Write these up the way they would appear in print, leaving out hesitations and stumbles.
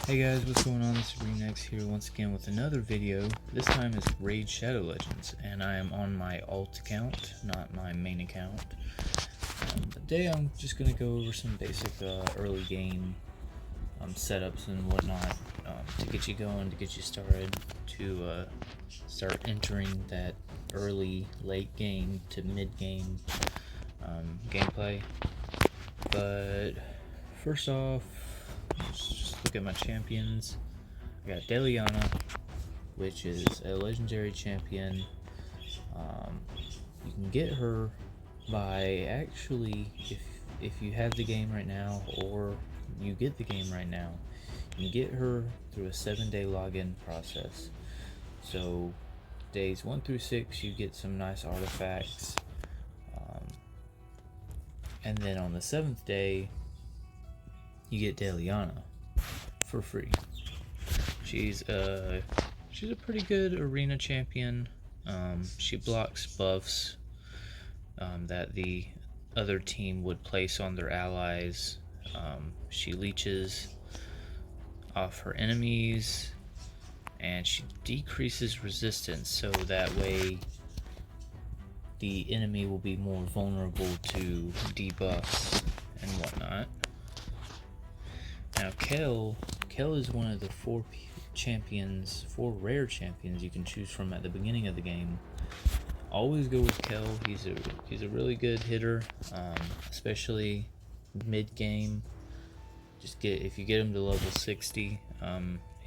Hey guys, what's going on? This is Renex here once again with another video. This time is Raid Shadow Legends, and I am on my alt account, not my main account. Today I'm just going to go over some basic early game setups and whatnot to get you going, to get you started, to start entering that early, late game to mid game gameplay. But first off, let's just look at my champions. I got Deliana, which is a legendary champion. You can get her by actually, if you have the game right now, or you get the game right now, you can get her through a 7-day login process. So days 1 through 6, you get some nice artifacts, and then on the 7th day, you get Deliana for free. She's a pretty good arena champion. She blocks buffs that the other team would place on their allies. She leeches off her enemies, and she decreases resistance, so that way the enemy will be more vulnerable to debuffs and whatnot. Now Kale is one of the four rare champions you can choose from at the beginning of the game. Always go with Kale. He's a really good hitter, especially mid game. If you get him to level 60,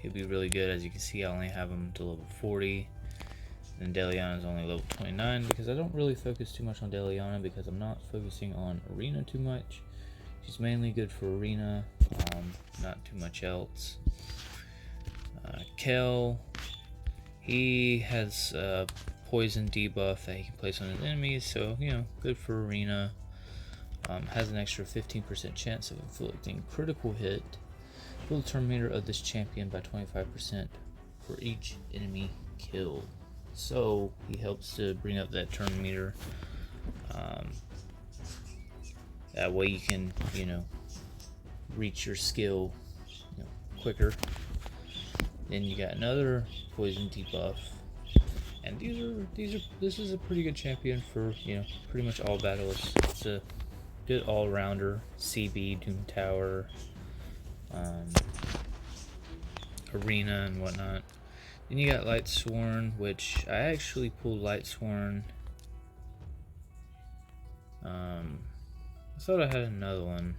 he'll be really good. As you can see, I only have him to level 40. And Deliana is only level 29 because I don't really focus too much on Deliana because I'm not focusing on arena too much. She's mainly good for arena, not too much else. Kale, he has a poison debuff that he can place on his enemies, so good for arena. Has an extra 15% chance of inflicting critical hit. Fill the turn meter of this champion by 25% for each enemy killed. So he helps to bring up that turn meter. That way you can, reach your skill, quicker. Then you got another poison debuff, and this is a pretty good champion for pretty much all battles. It's a good all-rounder. CB, Doom Tower, arena, and whatnot. Then you got Light Sworn, which I actually pulled Light Sworn. I thought I had another one.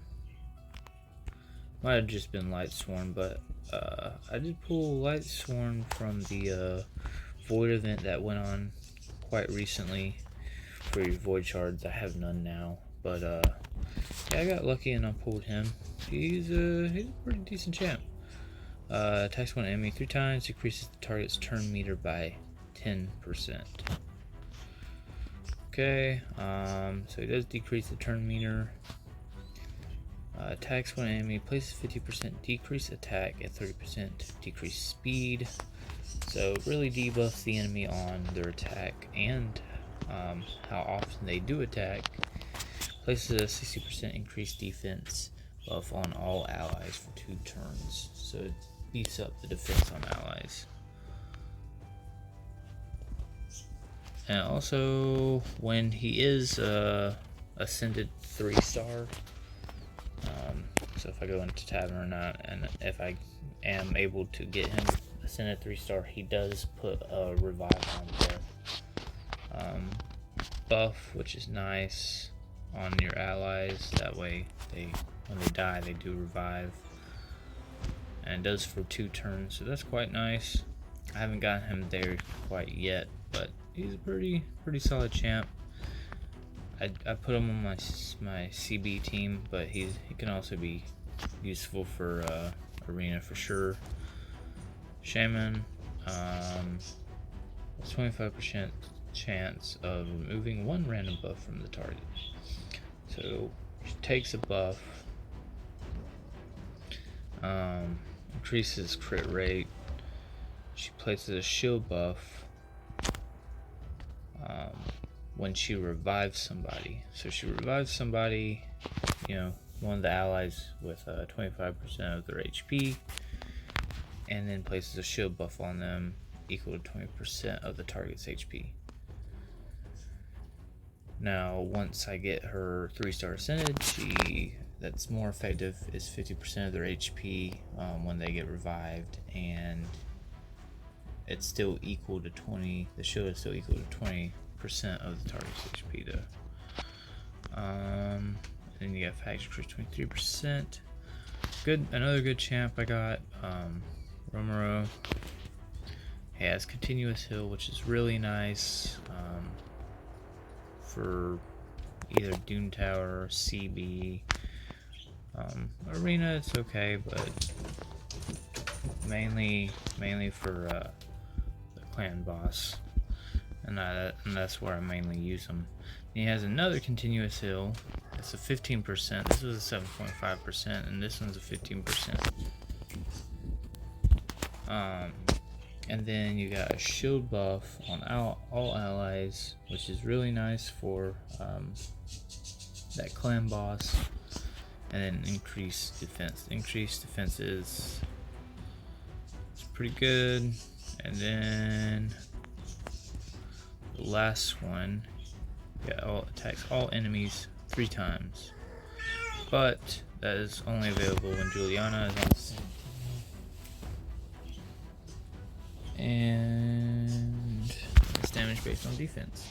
Might have just been Light Sworn, but I did pull Light Sworn from the Void event that went on quite recently for your Void shards. I have none now, but yeah, I got lucky and I pulled him. He's a pretty decent champ. Attacks one enemy 3 times, decreases the target's turn meter by 10%. Okay, so he does decrease the turn meter. Attacks one enemy, places 50% decrease attack at 30% decrease speed. So it really debuffs the enemy on their attack and how often they do attack. Places a 60% increased defense buff on all allies for 2 turns. So it beefs up the defense on allies. And also, when he is ascended 3-star, so if I go into Tavern or not, and if I am able to get him ascended 3-star, he does put a revive on death buff, which is nice on your allies. That way, when they die, they do revive, and it does for 2 turns. So that's quite nice. I haven't gotten him there quite yet, but he's a pretty solid champ. I put him on my CB team, but he can also be useful for arena for sure. Shaman, 25% chance of removing 1 random buff from the target. So she takes a buff, increases crit rate. She places a shield buff when she revives somebody. So she revives somebody, one of the allies with 25% of their HP. and then places a shield buff on them equal to 20% of the target's HP. Now, once I get her 3-star ascended, that's more effective, is 50% of their HP when they get revived, and it's still equal to 20. The shield is still equal to 20% of the target's HP, though. Then you got faction increase 23%. Good, another good champ I got. Romero. He has continuous heal, which is really nice for either Dune Tower or CB. Arena, it's okay, but mainly for the clan boss, and that's where I mainly use him. He has another continuous heal. It's a 15%. This was a 7.5%, and this one's a 15%. And then you got a shield buff on all allies, which is really nice for that clan boss. And then increased defense. Increased defense is pretty good. And then the last one, attacks all enemies 3 times. But that is only available when Juliana is on the scene. And it's damage based on defense.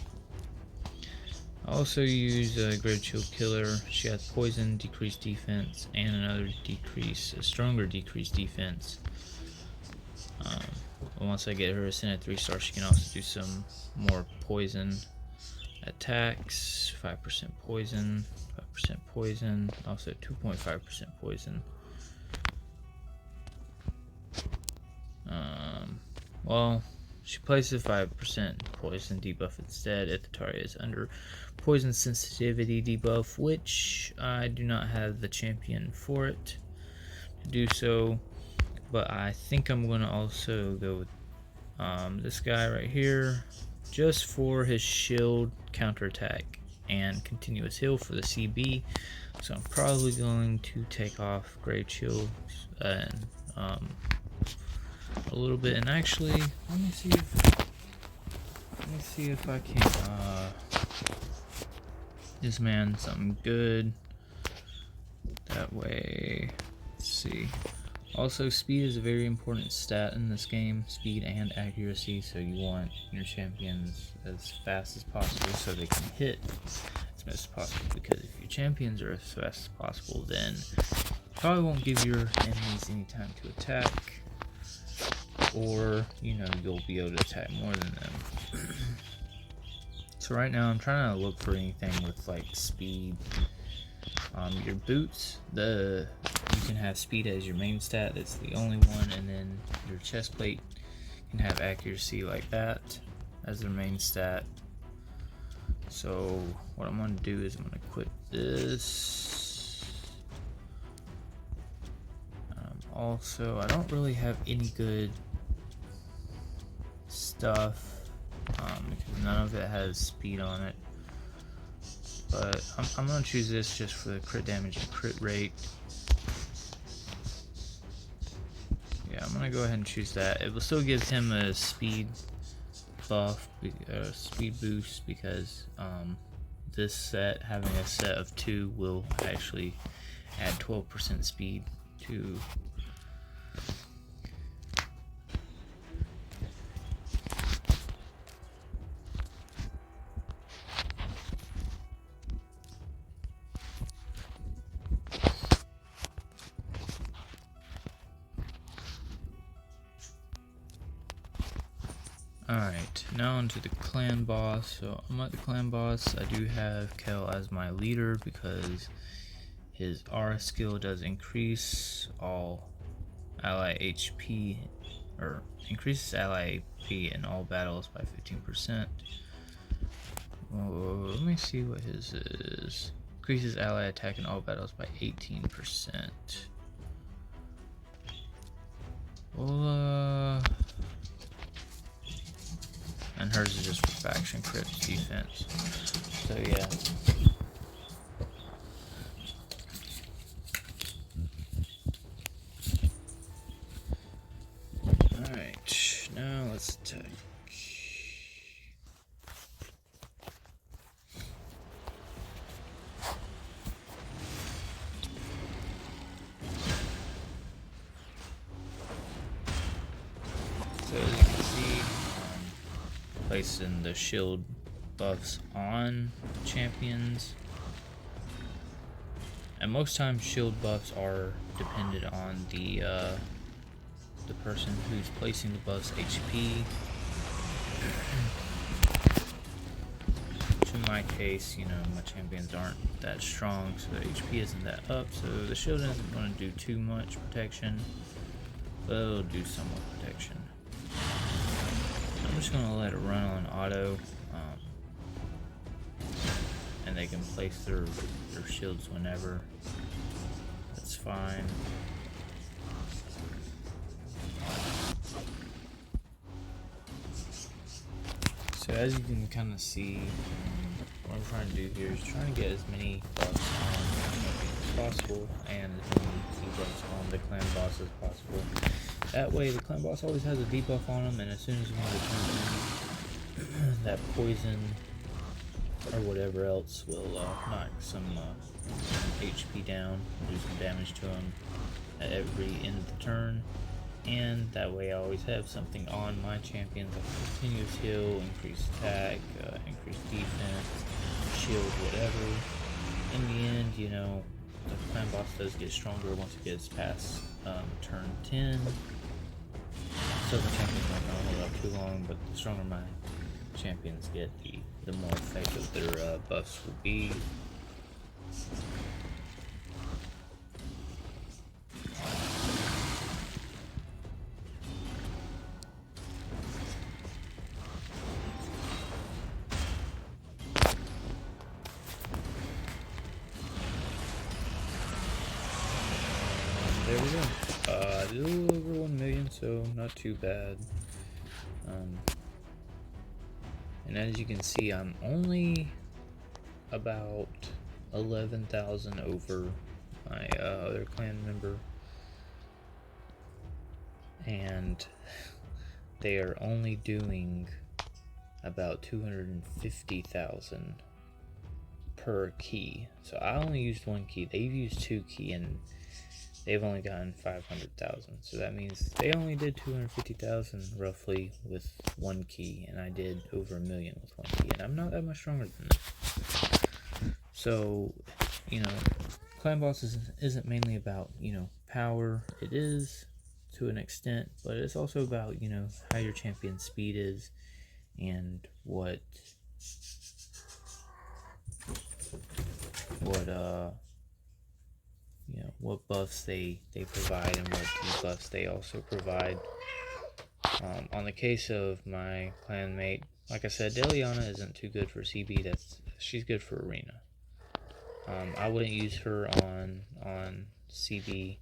I also use a Grave Chill Killer. She has poison, decreased defense, and another a stronger decreased defense. Once I get her ascended 3-star, she can also do some more poison attacks. 5% poison, 5% poison, also 2.5% poison. Well, she places 5% poison debuff instead if the target is under poison sensitivity debuff, which I do not have the champion for it to do so, but I think I'm going to also go with this guy right here just for his shield counterattack and continuous heal for the CB. So I'm probably going to take off Grave Chill and a little bit, and actually let me see if I can this man something good that way. Let's see. Also, speed is a very important stat in this game, speed and accuracy, so you want your champions as fast as possible so they can hit as much as possible, because if your champions are as fast as possible, then you probably won't give your enemies any time to attack, or you'll be able to attack more than them. So right now I'm trying to look for anything with like speed. Your boots, you can have speed as your main stat, that's the only one, and then your chest plate can have accuracy like that as their main stat. So what I'm going to do is I'm going to equip this. Also, I don't really have any good stuff because none of it has speed on it, but I'm going to choose this just for the crit damage and crit rate. Yeah, I'm going to go ahead and choose that. It will still gives him a speed buff, speed boost, because this set, having a set of 2, will actually add 12% speed to Alright, now onto the clan boss. So I'm at the clan boss. I do have Kale as my leader because his aura skill does increase all ally HP, or increases ally HP in all battles by 15%. Oh, let me see what his is. Increases ally attack in all battles by 18%. Well, and hers is just for faction crit defense. So yeah. let's take. So as you can see, placing the shield buffs on champions. And most times shield buffs are dependent on the person who's placing the buffs HP. In my case, you know, my champions aren't that strong, so the HP isn't that up, so the shield isn't going to do too much protection, but it'll do somewhat protection. I'm just going to let it run on auto, and they can place their shields whenever. That's fine. So as you can kind of see, what I'm trying to do here is trying to get as many buffs on as possible and as many debuffs on the clan boss as possible. That way the clan boss always has a debuff on them, and as soon as one of them turns in, that poison or whatever else will knock some HP down, do some damage to them at every end of the turn. And that way I always have something on my champions, like continuous heal, increased attack, increased defense, shield, whatever. In the end, you know, the clan boss does get stronger once it gets past turn 10. So the champions don't hold up too long, but the stronger my champions get, the more effective their buffs will be. There we go. A little over 1 million, so not too bad. And as you can see, I'm only about 11,000 over my other clan member, and they are only doing about 250,000 per key. So I only used 1 key. They've used 2 key, and they've only gotten 500,000. So that means they only did 250,000 roughly with 1 key, and I did over 1 million with 1 key, and I'm not that much stronger than them. So, you know, clan boss isn't mainly about, you know, power. It is to an extent, but it's also about, you know, how your champion's speed is and what you know, what buffs they provide and what debuffs they also provide. On the case of my clanmate, like I said, Deliana isn't too good for CB. She's good for arena. I wouldn't use her on CB,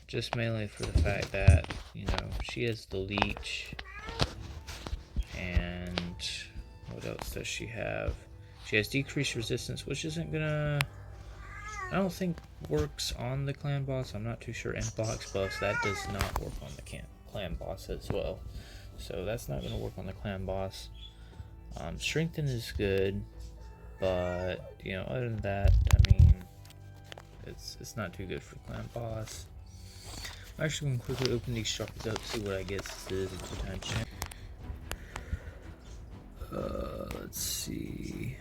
just mainly for the fact that, you know, she has the leech, and what else does she have? She has decreased resistance, which isn't gonna, I don't think works on the clan boss. I'm not too sure. And box buffs, that does not work on the clan boss as well. So that's not going to work on the clan boss. Strengthen is good, but, you know, other than that, I mean, it's not too good for clan boss. I'm actually going to quickly open these chocolates up, see what I get. This is a 2-time champ. Let's see.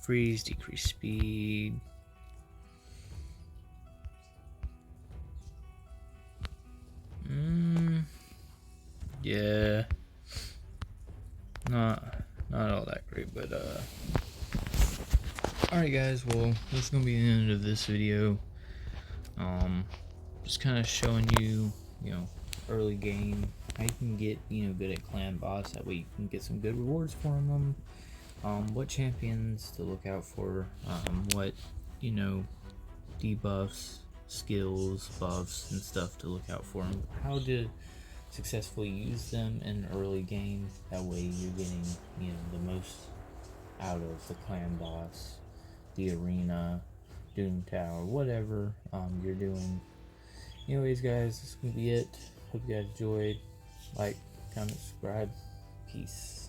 Freeze, decrease speed. Yeah. Not all that great, but alright guys, well, that's gonna be the end of this video. Just kind of showing you, you know, early game, how you can get, you know, good at clan boss. That way you can get some good rewards from them. What champions to look out for, what, you know, debuffs, skills, buffs, and stuff to look out for, and how to successfully use them in early game. That way you're getting, you know, the most out of the clan boss, the arena, Doom Tower, whatever you're doing. Anyways, guys, this is gonna be it. Hope you guys enjoyed. Like, comment, subscribe. Peace.